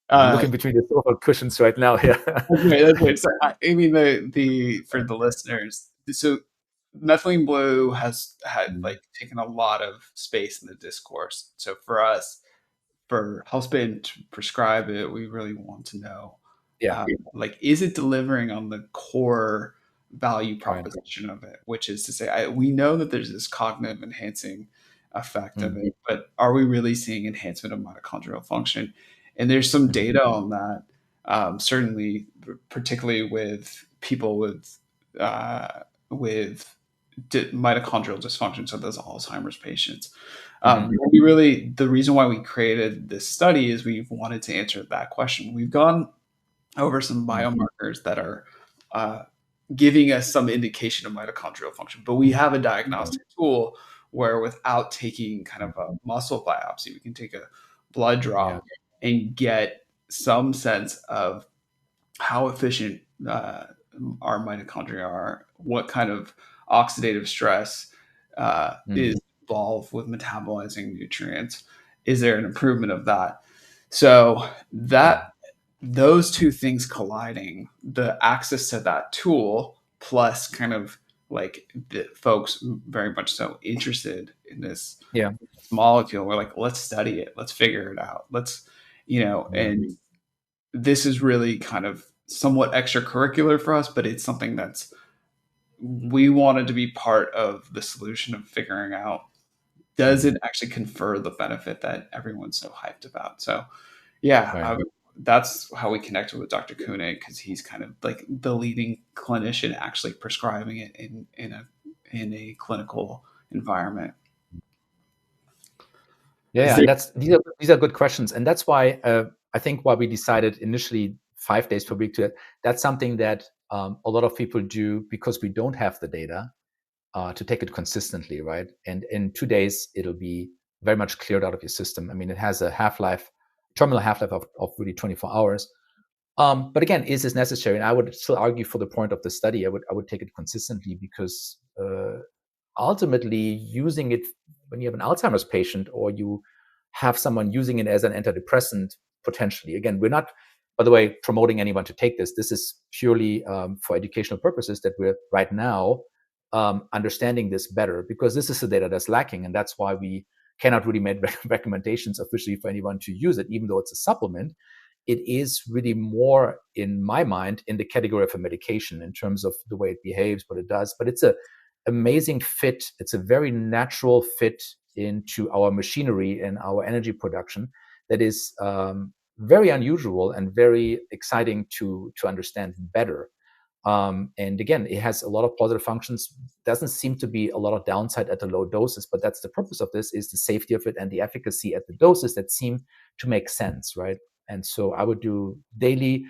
I'm looking between the sofa cushions right now. Yeah. That's right. So, I mean, for the listeners, so methylene blue has had like taken a lot of space in the discourse. So for us, for Healthspan to prescribe it, we really want to know, Yeah. like, is it delivering on the core value Right. proposition of it, which is to say, we know that there's this cognitive enhancing effect of it, but are we really seeing enhancement of mitochondrial function? And there's some data on that, certainly, particularly with people with mitochondrial dysfunction, so those Alzheimer's patients. Mhm. The reason why we created this study is we wanted to answer that question. We've gone over some Mhm. biomarkers that are uh, giving us some indication of mitochondrial function, but we have a diagnostic tool where, without taking kind of a muscle biopsy, we can take a blood Yeah. draw and get some sense of how efficient our mitochondria are, what kind of oxidative stress Mhm. is involved with metabolizing nutrients. Is there an improvement of that? So Yeah. that those two things colliding, the access to that tool, plus kind of like the folks very much so interested in this Yeah. molecule, we're like, let's study it, let's figure it out, let's, Yeah. and this is really kind of somewhat extracurricular for us, but it's something that's we wanted to be part of the solution of figuring out, does it actually confer the benefit that everyone's so hyped about. So yeah, Right. that's how we connected with Dr. Koenig, because he's kind of like the leading clinician actually prescribing it in a clinical environment. Yeah, Is yeah, there and these are good questions, and that's why I think why we decided initially 5 days per week to that's something that a lot of people do because we don't have the data to take it consistently, right? And in 2 days, it'll be very much cleared out of your system. I mean, it has a terminal half-life of really 24 hours. But again, is this necessary? And I would still argue for the point of the study, I would take it consistently because ultimately using it when you have an Alzheimer's patient or you have someone using it as an antidepressant potentially. Again, we're not, by the way, promoting anyone to take this. This is purely for educational purposes that we're right now understanding this better because this is the data that's lacking. And that's why we cannot really make recommendations officially for anyone to use it, even though it's a supplement. It is really more, in my mind, in the category of a medication in terms of the way it behaves, what it does. But it's a amazing fit. It's a very natural fit into our machinery and our energy production that is very unusual and very exciting to understand better. And again, it has a lot of positive functions. Doesn't seem to be a lot of downside at the low doses, but that's the purpose of this: is the safety of it and the efficacy at the doses that seem to make sense, right? And so I would do daily.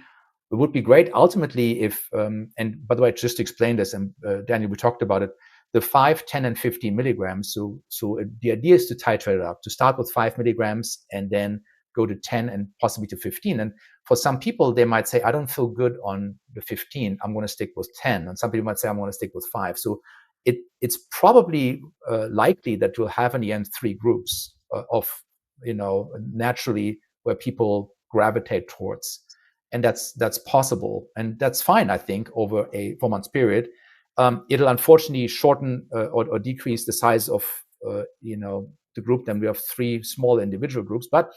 It would be great ultimately if, and by the way, just to explain this, and Daniel, we talked about it, the 5, 10, and 15 milligrams. So the idea is to titrate it up, to start with 5 milligrams and then go to 10 and possibly to 15. And for some people, they might say, I don't feel good on the 15. I'm going to stick with 10. And some people might say, I'm going to stick with 5. So it's probably likely that you'll have in the end 3 groups of, naturally where people gravitate towards. And that's possible. And that's fine, I think, over a 4-month period. It'll unfortunately shorten or decrease the size of, the group. Then we have 3 small individual groups, but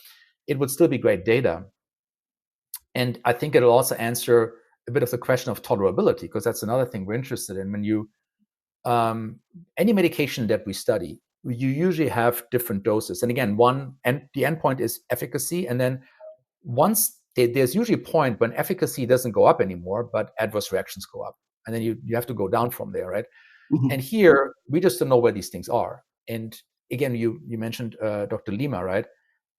it would still be great data. And I think it'll also answer a bit of the question of tolerability, because that's another thing we're interested in. When you any medication that we study, you usually have different doses. And again, the endpoint is efficacy. And then once there's usually a point when efficacy doesn't go up anymore, but adverse reactions go up. And then you have to go down from there, right? And here, we just don't know where these things are. And again, you mentioned Dr. Lima, right?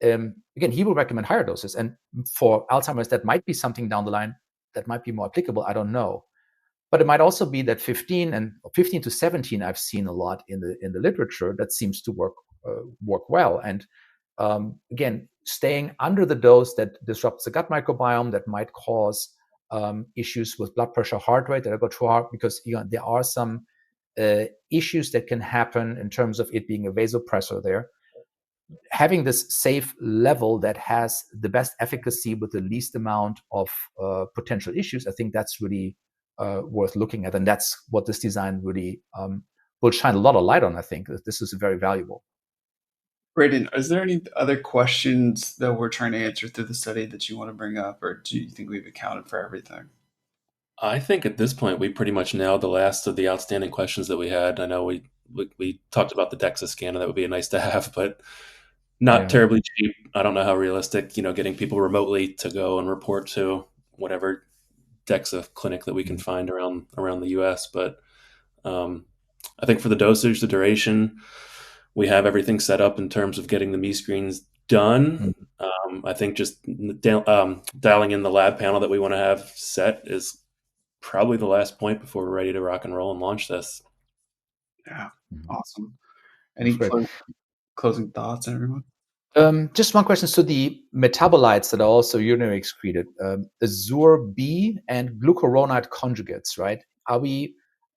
Again, he will recommend higher doses. And for Alzheimer's, that might be something down the line that might be more applicable. I don't know. But it might also be that 15 to 17, I've seen a lot in the literature that seems to work well. And again, staying under the dose that disrupts the gut microbiome, that might cause issues with blood pressure, heart rate that go too hard, because there are some issues that can happen in terms of it being a vasopressor there. Having this safe level that has the best efficacy with the least amount of potential issues, I think that's really worth looking at. And that's what this design really will shine a lot of light on. I think this is very valuable. Braden, is there any other questions that we're trying to answer through the study that you want to bring up, or do you think we've accounted for everything? I think at this point we pretty much nailed the last of the outstanding questions that we had. I know we talked about the DEXA scan, and that would be a nice to have, but not Yeah. terribly cheap. I don't know how realistic, getting people remotely to go and report to whatever DEXA clinic that we can find around the U.S. But I think for the dosage, the duration, we have everything set up in terms of getting the me screens done. I think just dialing in the lab panel that we want to have set is probably the last point before we're ready to rock and roll and launch this. Yeah, awesome. Any closing thoughts, everyone? Just one question. So the metabolites that are also urinary excreted, Azure B and glucuronide conjugates, right?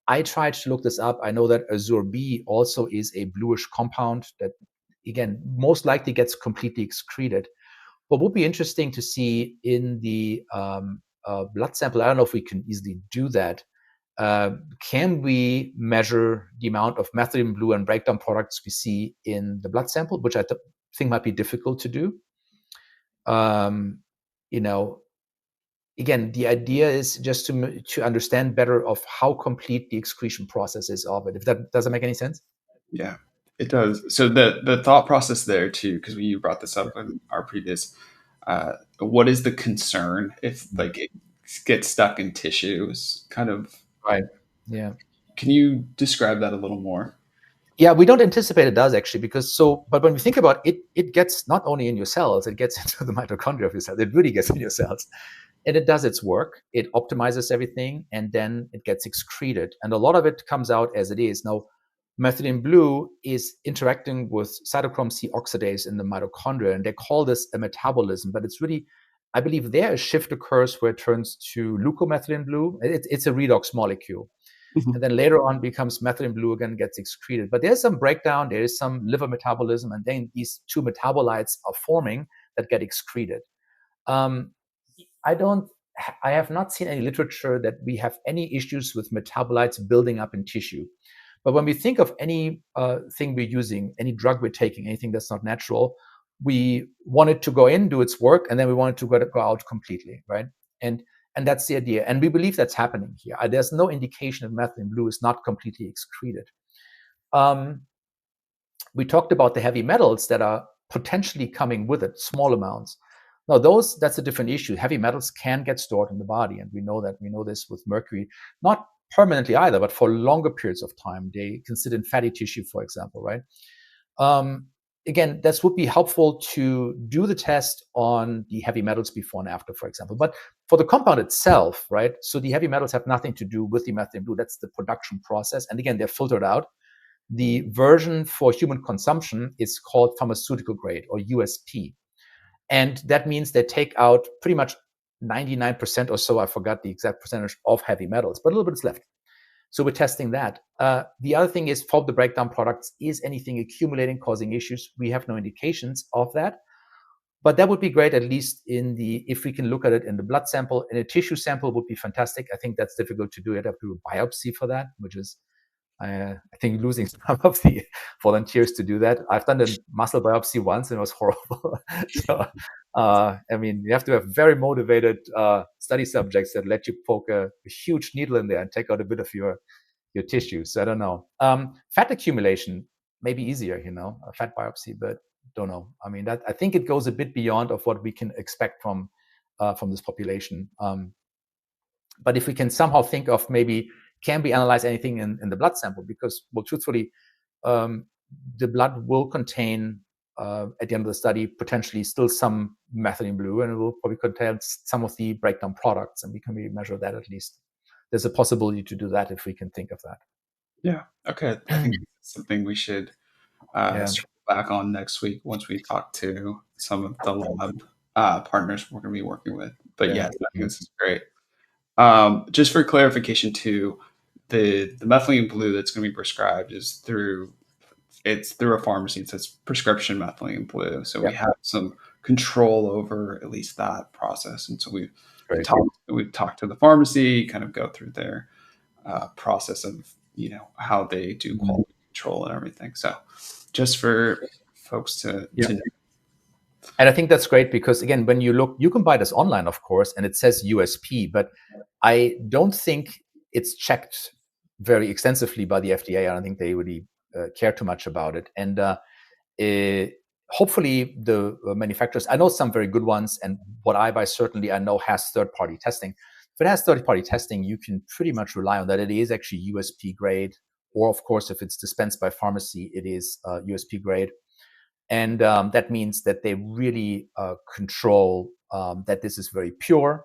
I tried to look this up. I know that Azure B also is a bluish compound that, again, most likely gets completely excreted. What would be interesting to see in the blood sample, I don't know if we can easily do that. Can we measure the amount of methylene blue and breakdown products we see in the blood sample, which I think might be difficult to do? Again, the idea is just to understand better of how complete the excretion process is of it. If that doesn't make any sense? Yeah, it does. So the thought process there too, because you brought this up in our previous, what is the concern if like it gets stuck in tissues? Kind of. Right. Yeah. Can you describe that a little more? Yeah, we don't anticipate it does actually, but when we think about it, it gets not only in your cells, it gets into the mitochondria of your cells. It really gets in your cells. And it does its work. It optimizes everything, and then it gets excreted. And a lot of it comes out as it is. Now, methylene blue is interacting with cytochrome C oxidase in the mitochondria, and they call this a metabolism. But it's really, I believe there a shift occurs where it turns to leucomethylene blue. It's a redox molecule. And then later on becomes methylene blue again, gets excreted. But there's some breakdown, there is some liver metabolism, and then these two metabolites are forming that get excreted. I have not seen any literature that we have any issues with metabolites building up in tissue. But when we think of any thing we're using, any drug we're taking, anything that's not natural, we want it to go in, do its work, and then we want it to go out completely, right? And that's the idea. And we believe that's happening here. There's no indication that methylene blue is not completely excreted. We talked about the heavy metals that are potentially coming with it, small amounts. Now, that's a different issue. Heavy metals can get stored in the body, and we know that. We know this with mercury, not permanently either, but for longer periods of time. They can sit in fatty tissue, for example, right? Again, this would be helpful to do the test on the heavy metals before and after, for example. But for the compound itself, right? So the heavy metals have nothing to do with the methylene blue. That's the production process. And again, they're filtered out. The version for human consumption is called pharmaceutical grade, or USP. And that means they take out pretty much 99% or so, I forgot the exact percentage, of heavy metals, but a little bit is left. So we're testing that. The other thing is for the breakdown products, is anything accumulating, causing issues? We have no indications of that. But that would be great, at least if we can look at it in the blood sample. In a tissue sample would be fantastic. I think that's difficult to do. You'd have to do a biopsy for that, which is, I think, losing some of the volunteers to do that. I've done a muscle biopsy once, and it was horrible. So, I mean, you have to have very motivated study subjects that let you poke a huge needle in there and take out a bit of your tissue. So I don't know. Fat accumulation may be easier, a fat biopsy, but don't know. I mean, I think it goes a bit beyond of what we can expect from this population. But if we can somehow think of maybe, can we analyze anything in the blood sample? Because, well, truthfully, the blood will contain, at the end of the study, potentially still some methylene blue, and it will probably contain some of the breakdown products, and we can maybe measure that at least. There's a possibility to do that if we can think of that. Yeah. Okay. I think that's something we should circle back on next week once we talk to some of the lab partners we're going to be working with. But yeah, I think this is great. Just for clarification too, the methylene blue that's going to be prescribed is through a pharmacy. It says prescription methylene blue. So we have some control over at least that process. And so we've talked to the pharmacy, kind of go through their process of, how they do quality control and everything. So just for folks to know. And I think that's great because, again, when you look, you can buy this online, of course, and it says USP, but I don't think it's checked very extensively by the FDA. I don't think they really care too much about it. And hopefully the manufacturers, I know some very good ones, and what I buy certainly I know has third-party testing. If it has third-party testing, you can pretty much rely on that. It is actually USP grade or of course, if it's dispensed by pharmacy, it is USP grade. And that means that they really control that this is very pure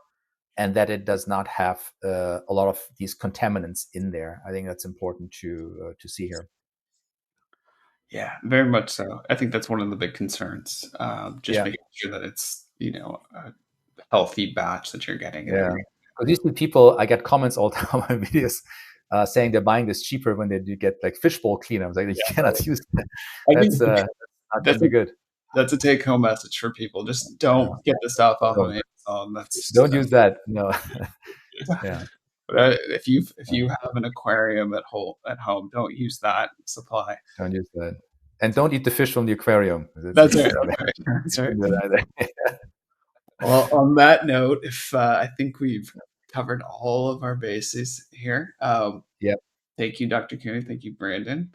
and that it does not have a lot of these contaminants in there. I think that's important to see here. Yeah, very much so. I think that's one of the big concerns. Just Yeah. making sure that it's, a healthy batch that you're getting. Yeah. Because usually people, I get comments all the time on videos saying they're buying this cheaper when they do get like fishbowl cleaner. I was like, you cannot use that. That's not going to be good. That's a take-home message for people. Just don't get the stuff off of Amazon. Don't use that. No. Yeah. But if you have an aquarium at home, don't use that supply. Don't use that, and don't eat the fish from the aquarium. That's right. That's right. Well, on that note, if I think we've covered all of our bases here. Yep. Thank you, Dr. Cooney. Thank you, Brandon.